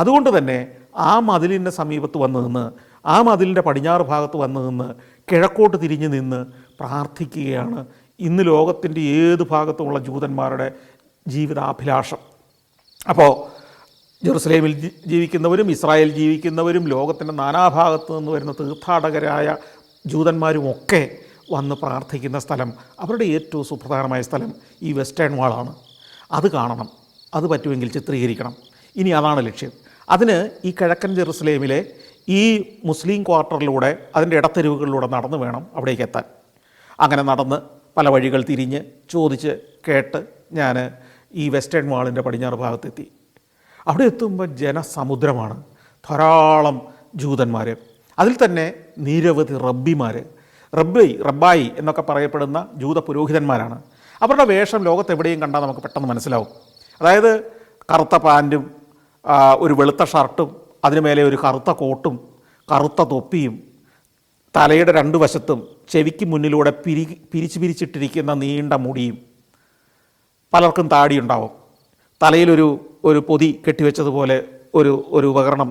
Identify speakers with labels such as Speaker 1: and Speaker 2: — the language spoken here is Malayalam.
Speaker 1: അതുകൊണ്ട് തന്നെ ആ മതിലിൻ്റെ സമീപത്ത് വന്നു നിന്ന്, ആ മതിലിൻ്റെ പടിഞ്ഞാറ് ഭാഗത്ത് വന്നു നിന്ന് കിഴക്കോട്ട് തിരിഞ്ഞു നിന്ന് പ്രാർത്ഥിക്കുകയാണ് ഇന്ന് ലോകത്തിൻ്റെ ഏത് ഭാഗത്തുമുള്ള ജൂതന്മാരുടെ ജീവിതാഭിലാഷം. അപ്പോൾ ജെറുസലേമിൽ ജീവിക്കുന്നവരും ഇസ്രായേൽ ജീവിക്കുന്നവരും ലോകത്തിൻ്റെ നാനാഭാഗത്തു നിന്ന് വരുന്ന തീർത്ഥാടകരായ ജൂതന്മാരുമൊക്കെ വന്ന് പ്രാർത്ഥിക്കുന്ന സ്ഥലം, അവരുടെ ഏറ്റവും സുപ്രധാനമായ സ്ഥലം ഈ വെസ്റ്റേൺ വാളാണ്. അത് കാണണം, അത് പറ്റുമെങ്കിൽ ചിത്രീകരിക്കണം. ഇനി അതാണ് ലക്ഷ്യം. അതിന് ഈ കിഴക്കൻ ജെറുസലേമിലെ ഈ മുസ്ലിം ക്വാർട്ടറിലൂടെ അതിൻ്റെ ഇടത്തെരുവുകളിലൂടെ നടന്നു വേണം അവിടേക്ക് എത്താൻ. അങ്ങനെ നടന്ന് പല വഴികൾ തിരിഞ്ഞ് ചോദിച്ച് കേട്ട് ഞാൻ ഈ വെസ്റ്റേൺ വാളിൻ്റെ പടിഞ്ഞാറ് ഭാഗത്തെത്തി. അവിടെ എത്തുമ്പോൾ ജനസമുദ്രമാണ്, ധാരാളം ജൂതന്മാർ, അതിൽ തന്നെ നിരവധി റബ്ബിമാർ, റബ്ബായി എന്നൊക്കെ പറയപ്പെടുന്ന ജൂത പുരോഹിതന്മാരാണ്. അവരുടെ വേഷം ലോകത്തെവിടെയും കണ്ടാൽ നമുക്ക് പെട്ടെന്ന് മനസ്സിലാവും. അതായത് കറുത്ത പാൻറ്റും ഒരു വെളുത്ത ഷർട്ടും അതിന് മേലെ ഒരു കറുത്ത കോട്ടും കറുത്ത തൊപ്പിയും തലയുടെ രണ്ടു വശത്തും ചെവിക്ക് മുന്നിലൂടെ പിരിച്ചിട്ടിരിക്കുന്ന നീണ്ട മുടിയും, പലർക്കും താടിയുണ്ടാവും, തലയിലൊരു പൊതി കെട്ടിവെച്ചതുപോലെ ഒരു ഉപകരണം